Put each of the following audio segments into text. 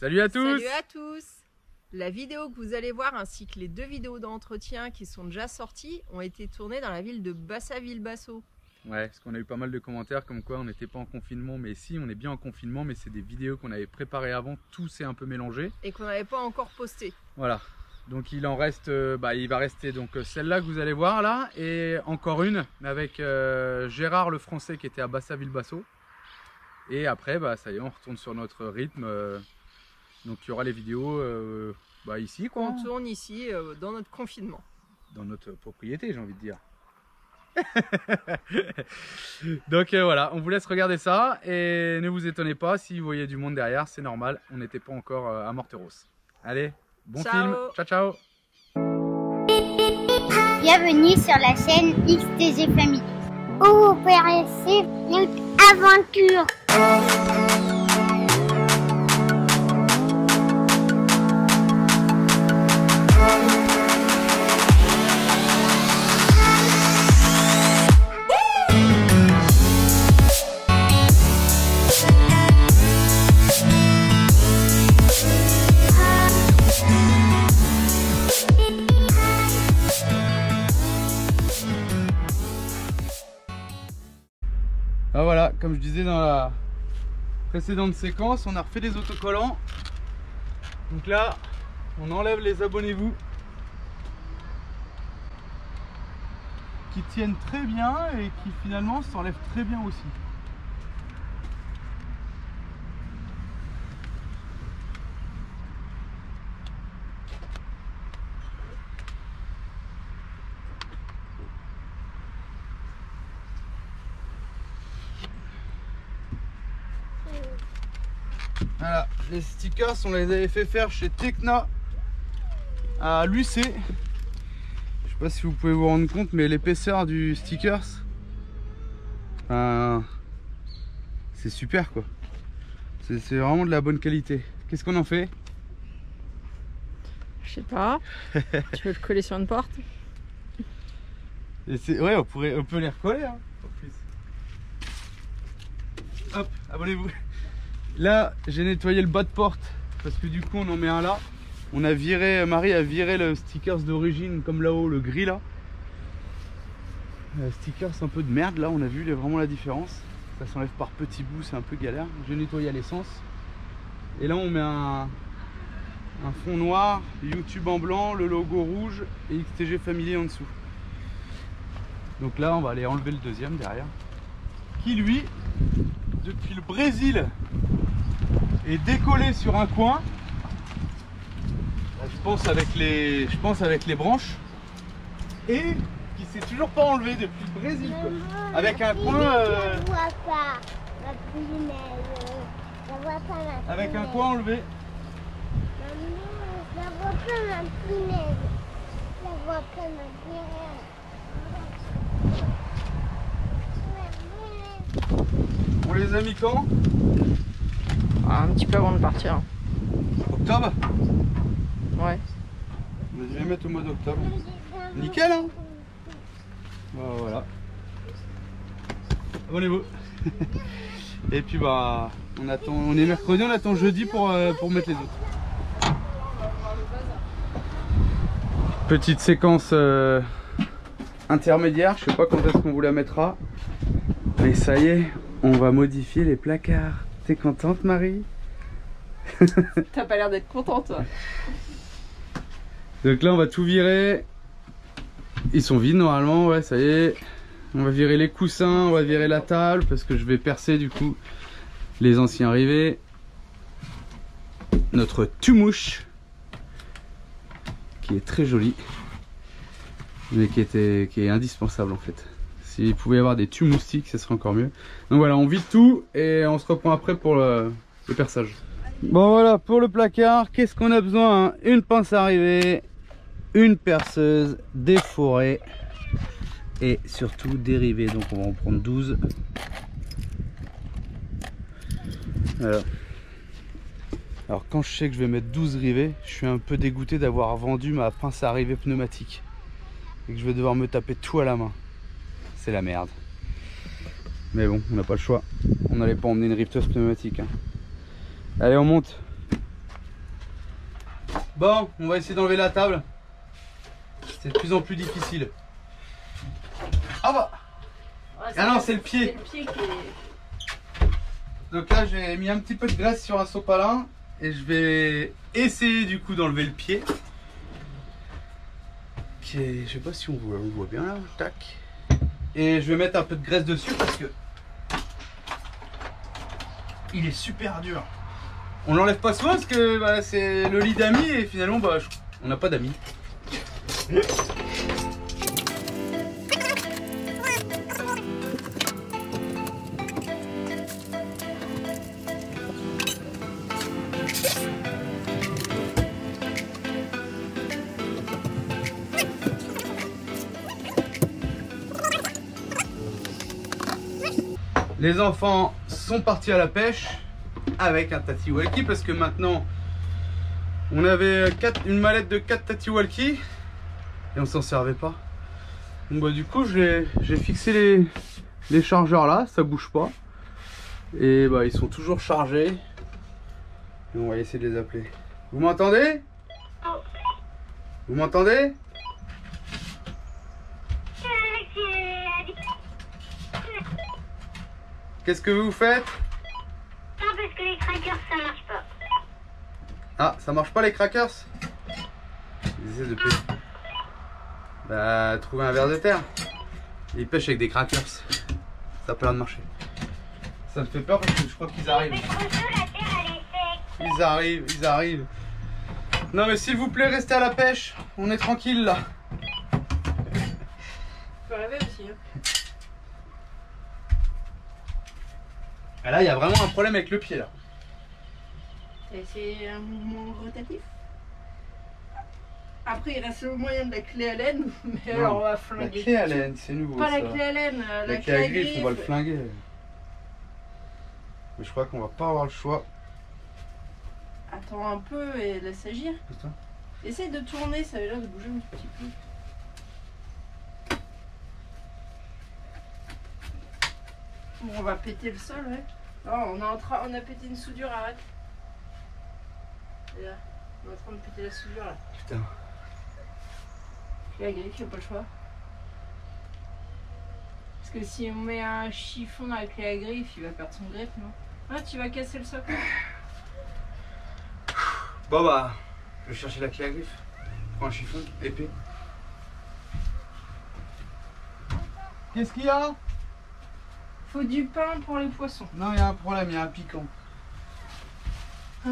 Salut à tous! Salut à tous! La vidéo que vous allez voir ainsi que les 2 vidéos d'entretien qui sont déjà sorties ont été tournées dans la ville de Bassaville-Basso. Ouais, parce qu'on a eu pas mal de commentaires comme quoi on n'était pas en confinement, mais si, on est bien en confinement, mais c'est des vidéos qu'on avait préparées avant, tout s'est un peu mélangé. Et qu'on n'avait pas encore posté. Voilà, donc il en reste, il va rester donc celle-là que vous allez voir là, et encore une avec Gérard le Français qui était à Bassaville-Basso. Et après, ça y est, on retourne sur notre rythme. Donc il y aura les vidéos ici quoi. On tourne ici dans notre confinement. Dans notre propriété, j'ai envie de dire. Donc voilà, on vous laisse regarder ça et ne vous étonnez pas si vous voyez du monde derrière, c'est normal, on n'était pas encore à Morteros. Allez, bon film, ciao ciao. Bienvenue sur la chaîne XTG Family, où vous pourrez suivre notre aventure. Ah voilà, comme je disais dans la précédente séquence, on a refait des autocollants. Donc là, on enlève les abonnez-vous qui tiennent très bien et qui finalement s'enlèvent très bien aussi. Voilà, les stickers, on les avait fait faire chez Tekna à Lucé. Je sais pas si vous pouvez vous rendre compte, mais l'épaisseur du stickers, c'est super quoi. C'est vraiment de la bonne qualité. Qu'est-ce qu'on en fait? Je sais pas. Tu veux le coller sur une porte? Et ouais, on peut les recoller hein, en plus. Hop, abonnez-vous. Là, j'ai nettoyé le bas de porte parce que du coup, on en met un là. On a viré, Marie a viré le stickers d'origine comme là-haut, le gris là. Le stickers un peu de merde là, on a vu vraiment la différence. Ça s'enlève par petits bouts, c'est un peu galère. J'ai nettoyé à l'essence. Et là, on met un fond noir, YouTube en blanc, le logo rouge et XTG Family en dessous. Donc là, on va aller enlever le deuxième derrière. Qui lui, depuis le Brésil, est décollé sur un coin. Je pense avec les branches. Et qui s'est toujours pas enlevé depuis le Brésil. Quoi. Avec un coin. Je vois pas ma punaise. Je vois pas ma punaise. Avec un coin enlevé. Maman, je vois pas ma punaise. Je vois pas ma punaise. On les a mis quand? Un petit peu avant de partir. Octobre? Ouais. On va les mettre au mois d'octobre. Nickel hein. Voilà. Abonnez-vous. Et puis on attend, on est mercredi, on attend jeudi pour mettre les autres. Petite séquence intermédiaire, je sais pas quand est-ce qu'on vous la mettra. Mais ça y est, on va modifier les placards. T'es contente Marie? T'as pas l'air d'être contente toi. Donc là on va tout virer. Ils sont vides normalement, ouais ça y est. On va virer les coussins, on va virer la table parce que je vais percer du coup les anciens rivets. Notre tumouche qui est très joli mais qui est indispensable en fait. S'il pouvait y avoir des tubes moustiques, ça serait encore mieux. Donc voilà, on vide tout et on se reprend après pour le perçage. Bon voilà, pour le placard, qu'est-ce qu'on a besoin hein? Une pince à rivet, une perceuse, des forêts et surtout des rivets. Donc on va en prendre 12. Alors quand je sais que je vais mettre 12 rivets, je suis un peu dégoûté d'avoir vendu ma pince à rivet pneumatique et que je vais devoir me taper tout à la main. C'est la merde. Mais bon, on n'a pas le choix. On n'allait pas emmener une rifteuse pneumatique. Hein. Allez, on monte. Bon, on va essayer d'enlever la table. C'est de plus en plus difficile. Ah bah. Ouais, Ah non, c'est le pied. C'est le pied qui est... Donc là, j'ai mis un petit peu de graisse sur un sopalin et je vais essayer du coup d'enlever le pied. Qui est, je sais pas si on voit bien là. Tac. Et je vais mettre un peu de graisse dessus parce que il est super dur. On l'enlève pas souvent parce que bah, c'est le lit d'amis et finalement bah, on n'a pas d'amis. Les enfants sont partis à la pêche avec un Tatiwalki parce que maintenant on avait une mallette de 4 Tatiwalki et on s'en servait pas. Donc bah, du coup j'ai fixé les chargeurs là, ça bouge pas et bah ils sont toujours chargés et on va essayer de les appeler. Vous m'entendez? Vous m'entendez? Qu'est-ce que vous faites? Non, parce que les crackers ça marche pas. Ah, ça marche pas les crackers? Ils essaient de pêcher. Bah, trouver un ver de terre. Ils pêchent avec des crackers. Ça a pas l'air de marcher. Ça me fait peur parce que je crois qu'ils arrivent. Mais trop chaud, la terre elle est sec. Ils arrivent, ils arrivent. Non mais s'il vous plaît, restez à la pêche. On est tranquille là. peut rêver aussi. Hein. Et là, il y a vraiment un problème avec le pied là. Et c'est un mouvement rotatif. Après, il reste le moyen de la clé à laine, mais Non, alors on va La flinguer. clé à laine, c'est nouveau. Pas ça. la clé à laine, La clé à griffe, on va le flinguer. Mais je crois qu'on va pas avoir le choix. Attends un peu et laisse agir. Putain. Essaye de tourner, ça a l'air de bouger un petit peu. Bon, on va péter le sol, ouais. Non, on a pété une soudure, arrête. Et là, on est en train de péter la soudure là. Putain. Clé à griffe, il n'y a pas le choix. Parce que si on met un chiffon dans la clé à griffe, il va perdre son griffe, non? Ah, tu vas casser le socle. Bon bah, je vais chercher la clé à griffe. Prends un chiffon, épais. Qu'est-ce qu'il y a? Faut du pain pour les poissons. Non, il y a un problème, il y a un piquant. Ah.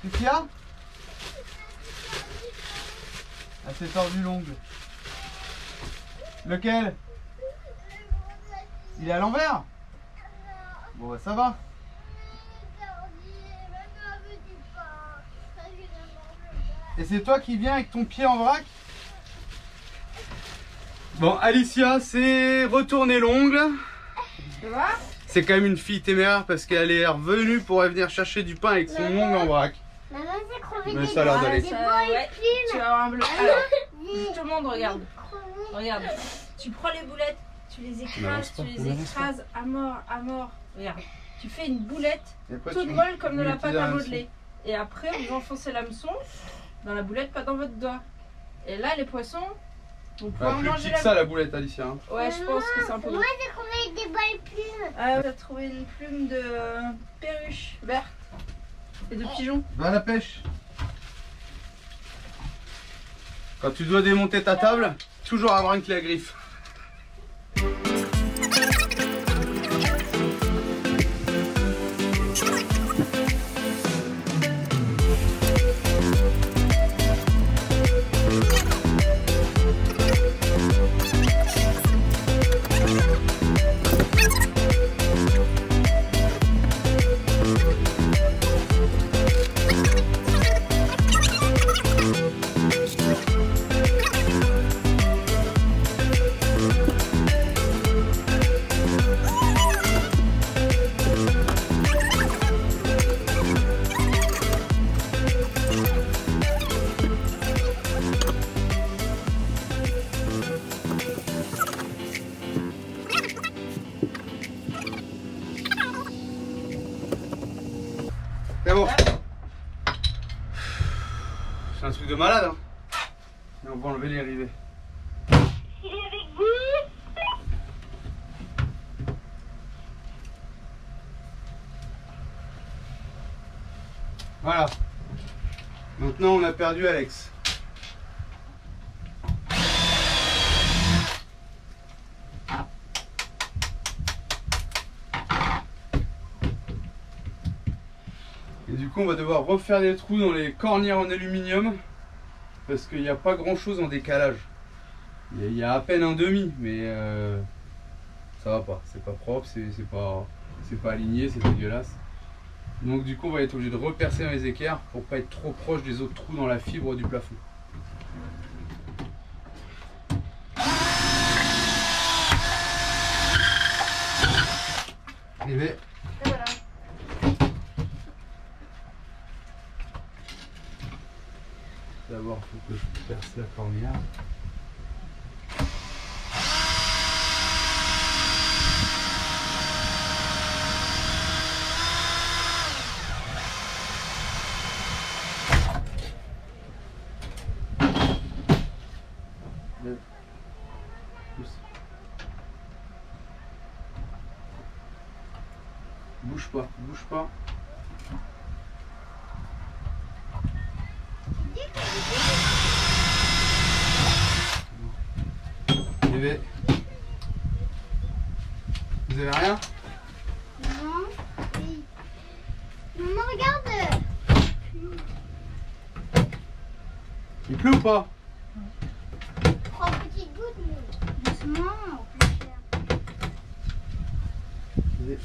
Qu'est-ce qu'il y a? Ah, c'est tordu l'ongle. Lequel? Il est à l'envers? Bon bah ça va. Et c'est toi qui viens avec ton pied en vrac? Bon, Alicia, c'est retourner l'ongle. Tu vois? C'est quand même une fille téméraire parce qu'elle est revenue pour venir chercher du pain avec son ongle en vrac. Maman, c'est crevé Mais des ça a l'air doigts, d'aller. des Ça, doigts et ouais. plumes. Tu vas avoir un bleu. Alors, je te montre, regarde. Regarde. Tu prends les boulettes, tu les écrases, à mort. Regarde. Tu fais une boulette Et après, toute tu molle comme de la mets pâte tes à hameçons. modeler. Et après, vous enfoncez l'hameçon dans la boulette, pas dans votre doigt. Et là, les poissons vont pouvoir plus manger petit que ça la boulette, Alicia. Hein. Ouais, je pense que c'est un peu Moi, gros. j'ai crevé des doigts et plumes. Ah, on a trouvé une plume de perruche verte et de pigeon. Va à la pêche. Quand tu dois démonter ta table, toujours avoir une clé à griffe. C'est un truc de malade, hein. Et on va enlever les rivets. Il est avec vous? Voilà. Maintenant, on a perdu Alex. Et du coup, on va devoir refaire des trous dans les cornières en aluminium parce qu'il n'y a pas grand chose en décalage. Il y a à peine un demi, mais ça va pas. C'est pas propre, c'est pas aligné, c'est dégueulasse. Donc du coup, on va être obligé de repercer dans les équerres pour pas être trop proche des autres trous dans la fibre du plafond. Rivet. Et voilà. D'abord, il faut que je perce la cornière. Bouge pas, bouge pas. Bébé. Vous avez rien? Non. Oui. Maman, regarde. Il pleut ou pas? 3 petites gouttes, mais doucement. Bébé.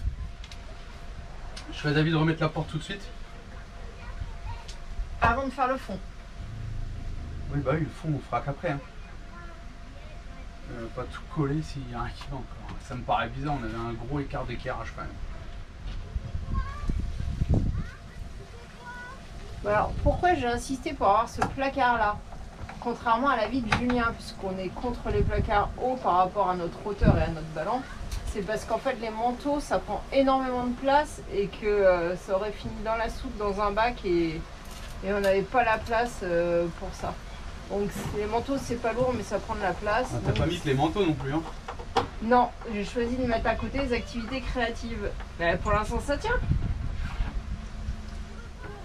Je fais à David de remettre la porte tout de suite. Avant de faire le fond. Oui, bah oui, le fond, on fera qu'après. Hein. Pas tout coller s'il y a un qui va encore. Ça me paraît bizarre, on avait un gros écart d'éclairage quand même. Alors, pourquoi j'ai insisté pour avoir ce placard-là? Contrairement à l'avis de Julien, puisqu'on est contre les placards hauts par rapport à notre hauteur et à notre ballon, c'est parce qu'en fait les manteaux ça prend énormément de place et que ça aurait fini dans la soupe dans un bac et on n'avait pas la place pour ça. Donc les manteaux c'est pas lourd mais ça prend de la place. Ah, t'as pas mis que les manteaux non plus, hein? Non, j'ai choisi de mettre à côté les activités créatives. Mais pour l'instant ça tient.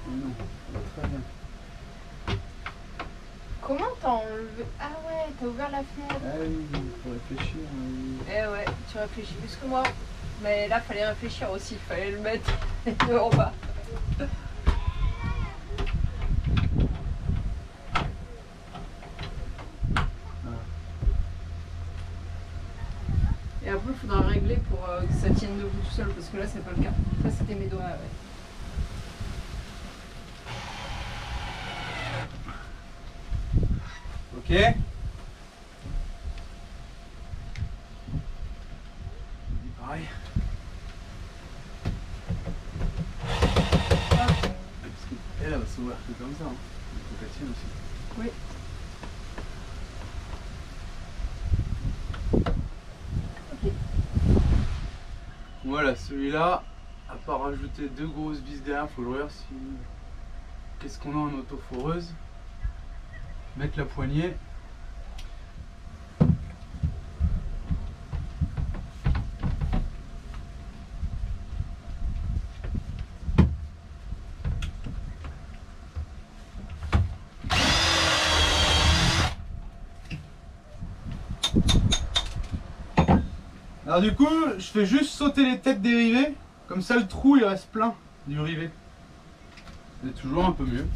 Non, très bien. Comment t'as enlevé? Ah ouais, t'as ouvert la fenêtre. Ah oui, il faut réfléchir. Oui. Eh ouais, tu réfléchis plus que moi. Mais là, fallait réfléchir aussi, fallait le mettre de en bas. Et après, il faudra régler pour que ça tienne debout tout seul, parce que là, c'est pas le cas. Ça, c'était mes doigts, ouais. Ok. Pareil. Parce qu'elle va s'ouvrir que comme ça. Hein. Il faut qu'elle tienne aussi. Oui. Ok. Voilà, celui-là, à part rajouter 2 grosses vis derrière, faut le regarder si. Qu'est-ce qu'on a en autoforeuse? Mettre la poignée. Alors du coup, je fais juste sauter les têtes des rivets, comme ça le trou il reste plein du rivet. C'est toujours un peu mieux.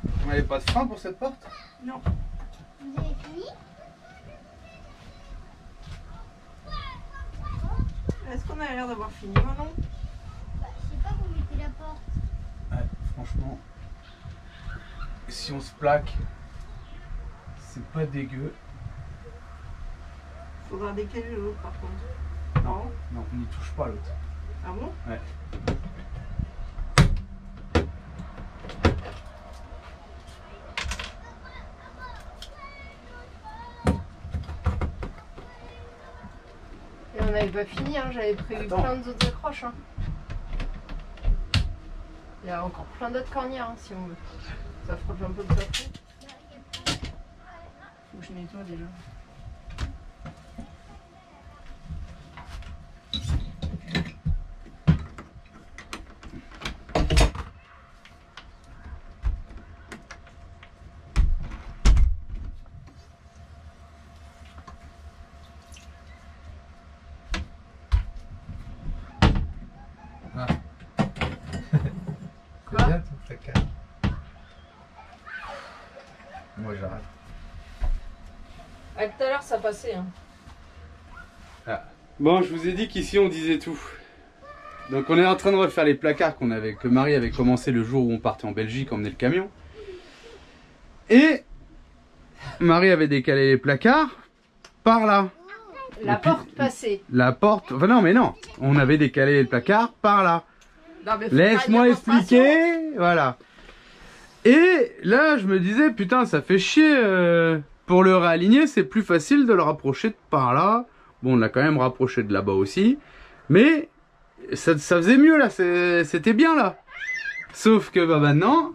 Vous n'avez pas de frein pour cette porte? Non. Vous avez fini? Est-ce qu'on a l'air d'avoir fini, Manon? Bah, je sais pas, vous mettez la porte. Ouais, franchement, si on se plaque, c'est pas dégueu. Faudra décaler l'autre par contre. Non. Non, on n'y touche pas l'autre. Ah bon? Ouais. Et on n'avait pas fini, hein. J'avais prévu Attends. plein d'autres accroches. Hein. Il y a encore plein d'autres cornières hein, si on veut. Ça frotte un peu le plafond. Faut que je nettoie déjà. Ah. C'est bien ton placard. Moi j'arrête. Ah, tout à l'heure ça passait. Hein. Ah. Bon, je vous ai dit qu'ici on disait tout. Donc on est en train de refaire les placards que Marie avait commencé le jour où on partait en Belgique, emmener le camion. Et Marie avait décalé les placards par là. La porte passée. La porte, enfin non mais non, on avait décalé les placards par là. Laisse-moi expliquer, voilà. Et là je me disais putain ça fait chier, pour le réaligner c'est plus facile de le rapprocher de par là. Bon on l'a quand même rapproché de là-bas aussi, mais ça faisait mieux là, c'était bien là. Sauf que bah maintenant,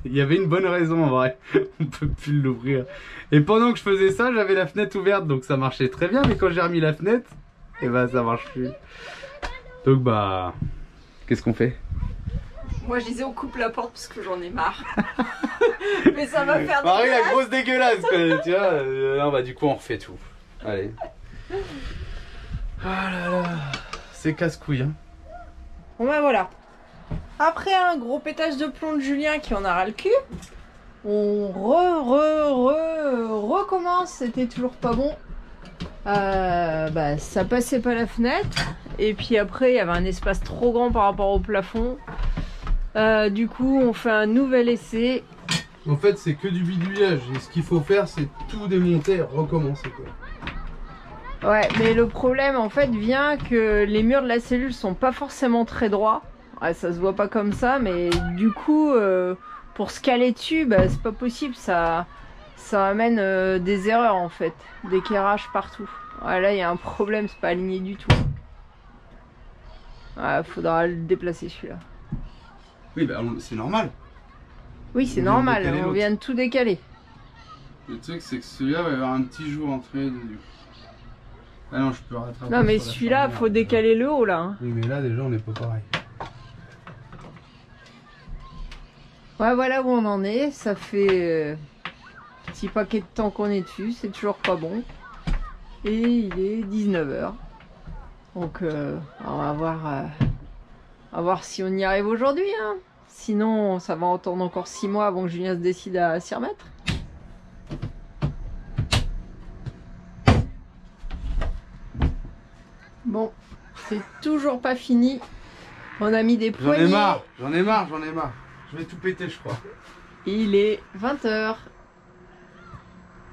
il y avait une bonne raison en vrai, on peut plus l'ouvrir. Et pendant que je faisais ça j'avais la fenêtre ouverte donc ça marchait très bien, mais quand j'ai remis la fenêtre, et bah ça marche plus. Donc bah, qu'est-ce qu'on fait? Moi je disais on coupe la porte parce que j'en ai marre. Mais ça va faire Marie dégueulasse. la grosse dégueulasse quoi, tu vois. Non bah du coup on refait tout. Allez. Ah là là, c'est casse-couille hein. Bon bah voilà. Après un gros pétage de plomb de Julien qui en a ras le cul, on recommence, c'était toujours pas bon. Bah ça passait pas la fenêtre. Et puis après il y avait un espace trop grand par rapport au plafond. Du coup on fait un nouvel essai. En fait c'est que du bidouillage et ce qu'il faut faire c'est tout démonter et recommencer quoi. Ouais mais le problème en fait vient que les murs de la cellule sont pas forcément très droits. Ouais, ça se voit pas comme ça mais du coup pour se caler dessus bah, c'est pas possible, ça amène des erreurs en fait, d'éclairage partout. Ouais, là il y a un problème, c'est pas aligné du tout. Ouais, faudra le déplacer celui-là. Oui bah c'est normal. Oui c'est On vient de normal, décaler on l'autre. vient de tout décaler. Le truc c'est que celui-là va y avoir un petit jour entre les deux. Ah non je peux rattraper. Non mais sur la celui-là charnière, faut déjà. décaler le haut là. Hein. Oui mais là déjà on n'est pas pareil. Ouais voilà où on en est, ça fait petit paquet de temps qu'on est dessus, c'est toujours pas bon. Et il est 19 h. Donc on va voir si on y arrive aujourd'hui. Hein. Sinon ça va attendre encore 6 mois avant que Julien se décide à s'y remettre. Bon, c'est toujours pas fini. On a mis des J'en poignées. ai marre. Je vais tout péter je crois. Il est 20 h.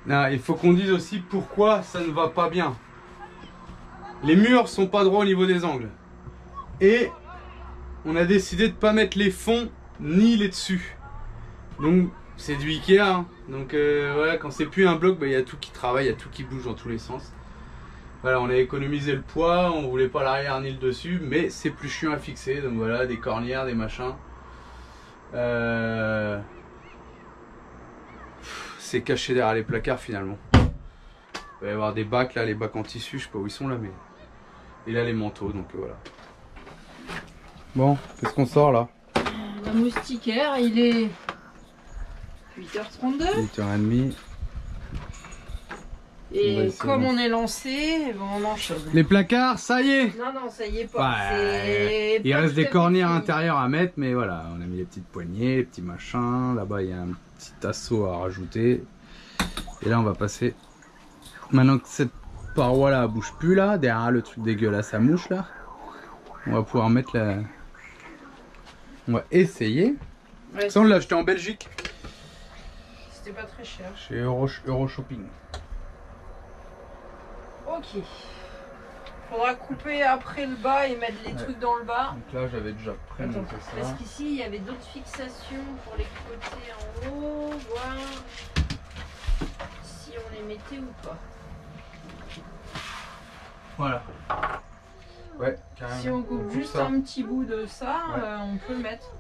Non, il faut qu'on dise aussi pourquoi ça ne va pas bien. Les murs sont pas droits au niveau des angles. Et on a décidé de pas mettre les fonds ni les dessus. Donc c'est du Ikea. Hein. Donc voilà, quand c'est plus un bloc, il y a tout qui travaille, il y a tout qui bouge dans tous les sens. Voilà, on a économisé le poids, on voulait pas l'arrière ni le dessus, mais c'est plus chiant à fixer. Donc voilà, des cornières, des machins. C'est caché derrière les placards finalement. Il va y avoir des bacs là, les bacs en tissu, je sais pas où ils sont là, mais. Et là les manteaux, donc voilà. Bon, qu'est-ce qu'on sort là? Un moustiquaire, il est 8h32. 8h30. Et comme on est lancé, bon, on enchaîne. Les placards, ça y est! Non, ça y est pas. Ouais. Il reste des cornières intérieures à mettre, mais voilà, on a mis les petites poignées, les petits machins. Là-bas, il y a un petit assaut à rajouter. Et là, on va passer. Maintenant que cette paroi là bouge plus là, derrière le truc dégueulasse à mouche là, on va pouvoir mettre la. On va essayer. Ouais, Ça, on l'a acheté en Belgique, c'était pas très cher. chez Euro Shopping. Ok. Faudra couper après le bas et mettre les trucs dans le bas. Donc là, j'avais déjà prémonté Parce ça. qu'ici, il y avait d'autres fixations pour les côtés en haut, voir si on les mettait ou pas. Voilà. Ouais, carrément. Si on coupe juste ça. un petit bout de ça, Ouais. On peut le mettre.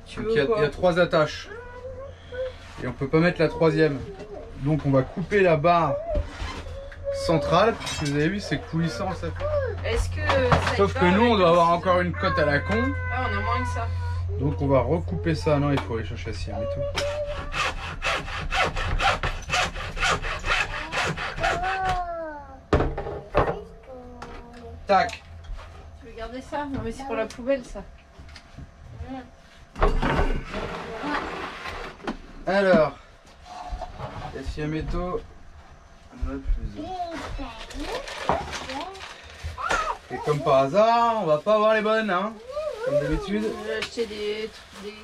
Tu Donc veux il y quoi a 3 attaches. Et on peut pas mettre la 3e. Donc on va couper la barre centrale. Parce que vous avez vu, c'est coulissant ça. Est-ce que ça Sauf va que nous, avec on doit un avoir ciseau encore une cote à la con. Ah, on a moins que ça. Donc on va recouper ça. Non, il faut aller chercher la cire et tout. Tac. Tu veux garder ça? Non, mais c'est pour la poubelle, ça. Alors, la scie à métaux. Hop, les autres. Et comme par hasard, on va pas avoir les bonnes, hein, comme d'habitude. J'ai acheté des trucs. Des...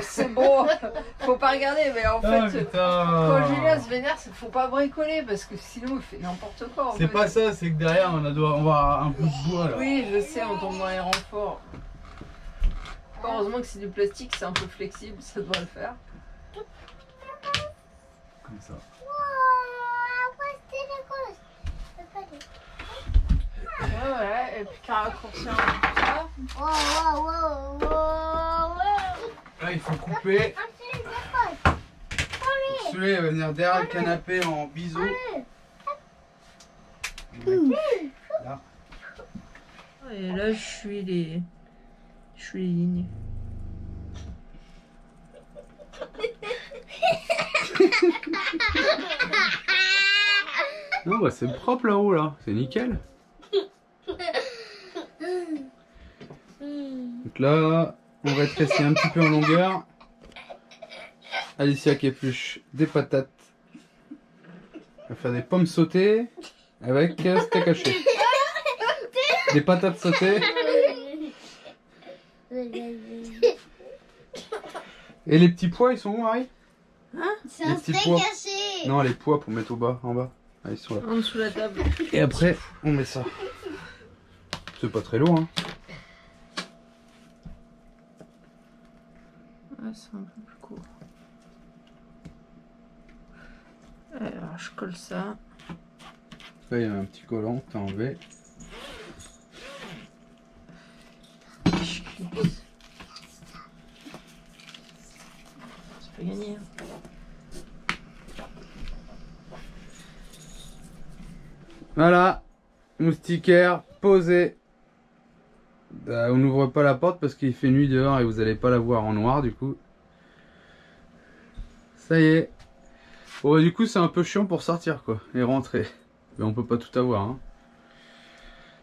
C'est beau, faut pas regarder, mais en fait, quand Julien se vénère, faut pas bricoler parce que sinon il fait n'importe quoi. C'est pas ça, c'est que derrière on va avoir un bout de bois là. Oui, je sais, on tombe dans les renforts. Heureusement que c'est du plastique, c'est un peu flexible, ça devrait le faire. Comme ça. Ouais, ouais, et puis qu'à raccourcir un peu ça. Là il faut couper. Celui-là il va venir derrière le canapé en biseau. Là. Et là, je suis les lignes. Non bah c'est propre là-haut là, c'est nickel. Donc là, on va rétrécir un petit peu en longueur. Alicia qui épluche des patates. On va faire des pommes sautées avec steak haché. Des patates sautées. Et les petits pois, ils sont où, Marie? C'est Les un petits steak pois. haché. Non, les pois pour mettre au bas, en bas. Ah, ils sont là. En dessous de la table. Et après, on met ça. C'est pas très lourd, hein. Ouais, c'est un peu plus court. Alors, je colle ça. Là, il y a un petit collant que t'as enlevé. Je clipse. C'est pas gagné. Hein. Voilà, moustiquaire posé. On n'ouvre pas la porte parce qu'il fait nuit dehors et vous n'allez pas la voir en noir du coup. Ça y est. Bon, du coup c'est un peu chiant pour sortir quoi et rentrer. Mais on peut pas tout avoir. Hein.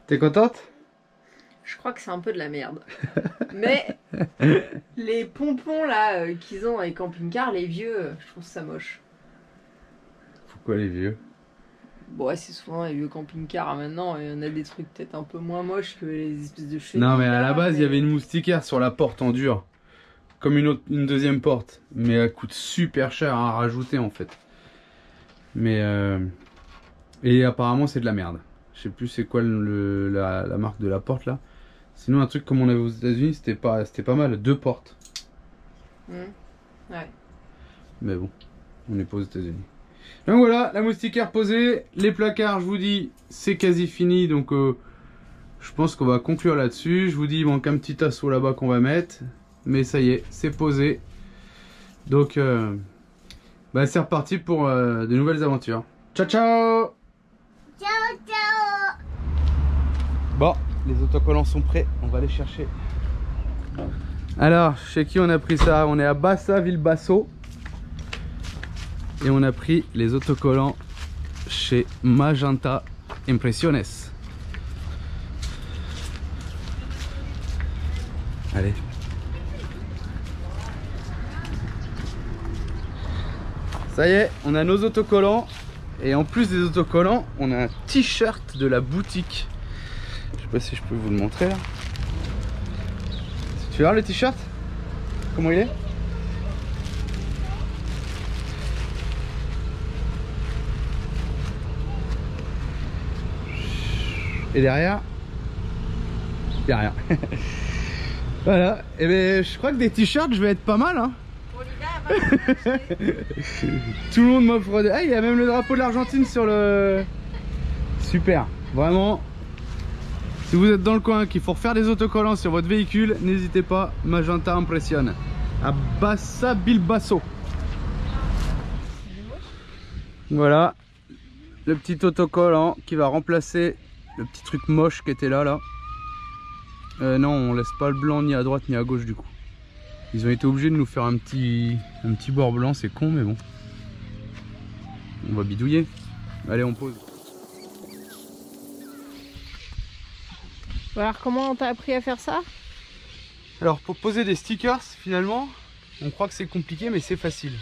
T'es contente? Je crois que c'est un peu de la merde. Mais les pompons là qu'ils ont dans les camping-cars, les vieux, je trouve ça moche. Pourquoi les vieux? Bon, ouais, c'est souvent les vieux camping-cars maintenant. Il y en a des trucs peut-être un peu moins moches que les espèces de chenilles. Non mais à la là, base il y mais- avait une moustiquaire sur la porte en dur. Comme une deuxième porte. Mais elle coûte super cher à rajouter en fait. Mais et apparemment c'est de la merde. Je sais plus c'est quoi la marque de la porte là. Sinon un truc comme on avait aux États-Unis c'était pas mal. 2 portes. Ouais. Mais bon, on n'est pas aux États-Unis. Donc voilà, la moustiquaire posée. Les placards, je vous dis, c'est quasi fini. Donc je pense qu'on va conclure là-dessus. Je vous dis, il manque un petit assaut là-bas qu'on va mettre. Mais ça y est, c'est posé. Donc bah, c'est reparti pour de nouvelles aventures. Ciao ciao! Ciao, ciao. Bon, les autocollants sont prêts, on va les chercher. Alors, chez qui on a pris ça? On est à Bassa, Ville-Basso. Et on a pris les autocollants chez Magenta Impressiones. Allez. Ça y est, on a nos autocollants. Et en plus des autocollants, on a un t-shirt de la boutique. Je sais pas si je peux vous le montrer là. Tu veux voir le t-shirt? Comment il est? Et derrière, y a rien. Voilà, et ben je crois que des t-shirts je vais être pas mal hein. Pour l'hiver, Tout le monde m'offre des... Ah, il y a même le drapeau de l'Argentine sur le... Super, vraiment. Si vous êtes dans le coin qu'il faut refaire des autocollants sur votre véhicule, n'hésitez pas, Magenta Impression à Bassa Bilbasso. Voilà le petit autocollant qui va remplacer le petit truc moche qui était là. Non, on laisse pas le blanc ni à droite ni à gauche du coup. Ils ont été obligés de nous faire un petit bord blanc, c'est con mais bon. On va bidouiller. Allez, on pose. Alors comment t'as appris à faire ça? Alors pour poser des stickers finalement, on croit que c'est compliqué mais c'est facile.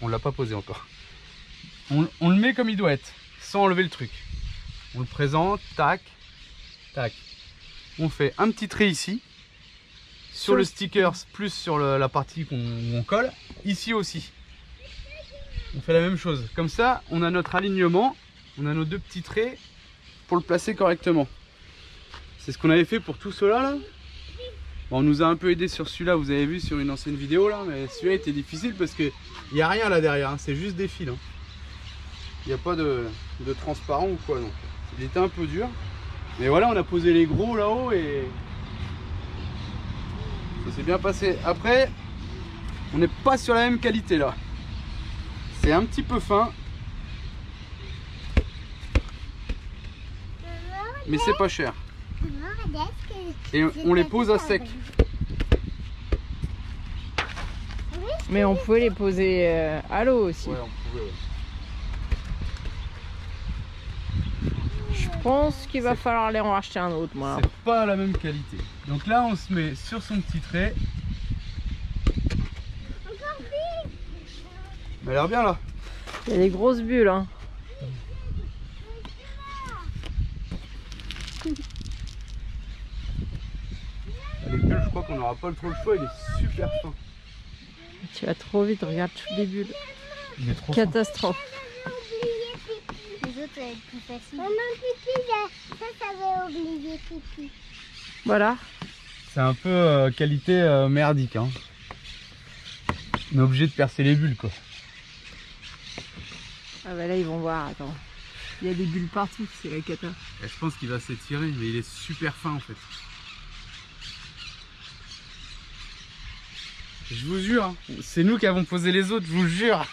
On l'a pas posé encore. On le met comme il doit être, sans enlever le truc. On le présente, tac, tac. On fait un petit trait ici, sur le stickers, plus sur la partie où on colle, ici aussi. On fait la même chose. Comme ça, on a notre alignement, on a nos deux petits traits pour le placer correctement. C'est ce qu'on avait fait pour tout cela là. Bon, on nous a un peu aidé sur celui-là, vous avez vu sur une ancienne vidéo là, mais celui-là était difficile parce qu'il n'y a rien là derrière, hein. C'est juste des fils. Hein. Il n'y a pas de transparent ou quoi, donc il était un peu dur. Mais voilà, on a posé les gros là-haut et ça s'est bien passé. Après, on n'est pas sur la même qualité là. C'est un petit peu fin. Mais c'est pas cher. Et on les pose à sec. Mais on pouvait les poser à l'eau aussi. Ouais, on pouvait, ouais. Je pense qu'il va falloir aller en racheter un autre, moi. C'est pas la même qualité. Donc là, on se met sur son petit trait. Elle a l'air bien là. Il y a des grosses bulles, hein. Les bulles, je crois qu'on n'aura pas trop le choix. Il est super fin. Tu vas trop vite, regarde toutes les bulles. Il est trop Catastrophe. Les autres, ça va être plus facile. Maman, pipi, ça va oublier pipi. Voilà. C'est un peu qualité merdique. Hein. On est obligé de percer les bulles quoi. Ah bah là, ils vont voir, attends. Il y a des bulles partout, c'est la cata. Et je pense qu'il va s'étirer, mais il est super fin en fait. Je vous jure, hein, c'est nous qui avons posé les autres, je vous le jure.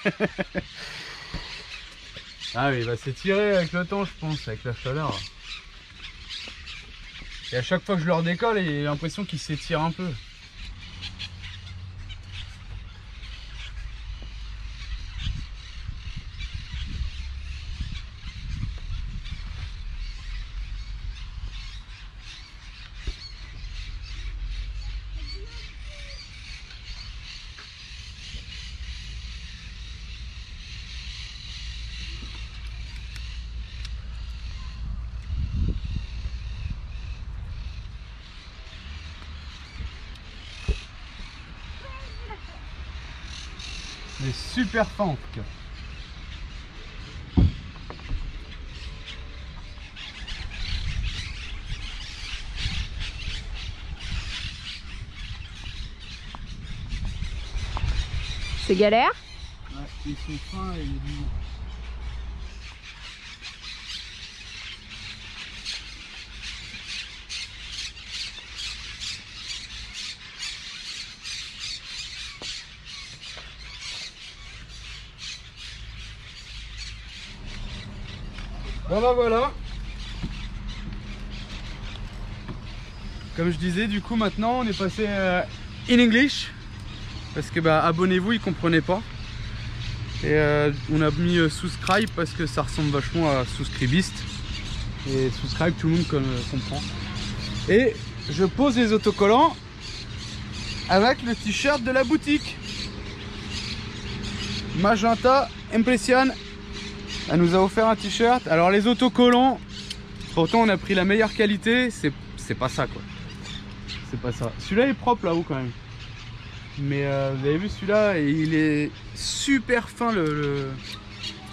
Ah oui, il va s'étirer avec le temps, je pense, avec la chaleur. Et à chaque fois que je le redécolle, j'ai l'impression qu'il s'étire un peu. Il est super fin en tout cas. C'est galère? Ouais, ils sont fins et il est du... Bon bah voilà. Comme je disais, du coup maintenant on est passé in English parce que bah abonnez-vous, ils comprenaient pas. Et on a mis subscribe parce que ça ressemble vachement à subscribiste. Et subscribe tout le monde comprend. Et je pose les autocollants avec le t-shirt de la boutique Magenta Impression. Elle nous a offert un t-shirt. Alors les autocollants, pourtant on a pris la meilleure qualité, c'est pas ça quoi. C'est pas ça. Celui-là est propre là-haut quand même. Mais vous avez vu celui-là, il est super fin. Tu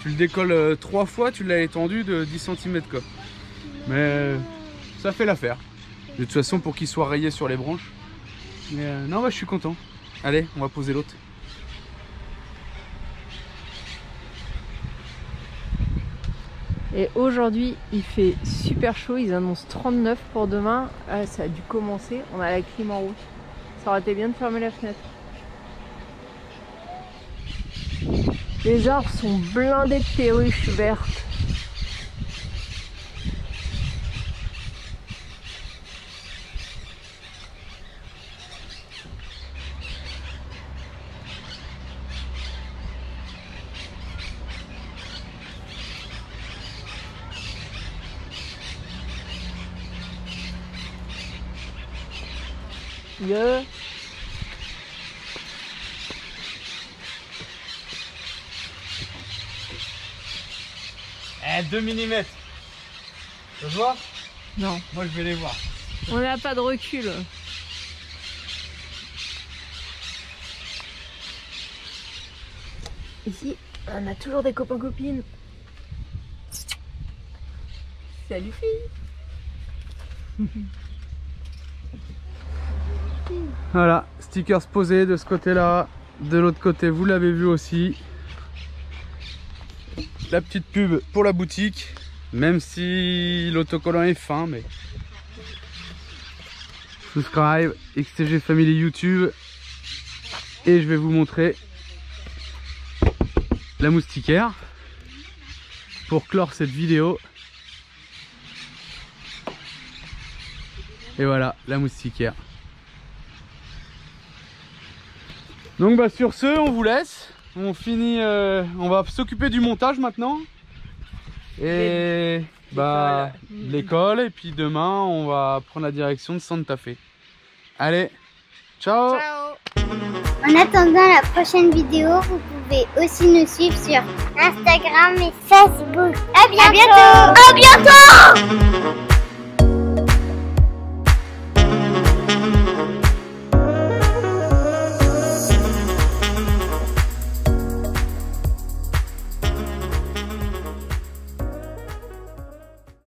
le décolles 3 fois, tu l'as étendu de 10 cm quoi. Mais ça fait l'affaire. De toute façon, pour qu'il soit rayé sur les branches. Mais non, je suis content. Allez, on va poser l'autre. Et aujourd'hui, il fait super chaud. Ils annoncent 39 pour demain. Ah, ça a dû commencer. On a la clim en route. Ça aurait été bien de fermer la fenêtre. Les arbres sont blindés de perruches vertes. Yeah. Eh, 2 mm. Tu veux voir? Non. Moi, je vais les voir. On n'a pas de recul. Ici, on a toujours des copains-copines. Salut filles. Voilà, stickers posés de ce côté-là. De l'autre côté, vous l'avez vu aussi. La petite pub pour la boutique. Même si l'autocollant est fin, mais... Subscribe, XTG Family YouTube. Et je vais vous montrer la moustiquaire. Pour clore cette vidéo. Et voilà, la moustiquaire. Donc bah sur ce, on vous laisse. On finit, on va s'occuper du montage maintenant. Et bah l'école. Et puis demain, on va prendre la direction de Santa Fe. Allez, ciao. Ciao. En attendant la prochaine vidéo, vous pouvez aussi nous suivre sur Instagram et Facebook. À bientôt. À bientôt.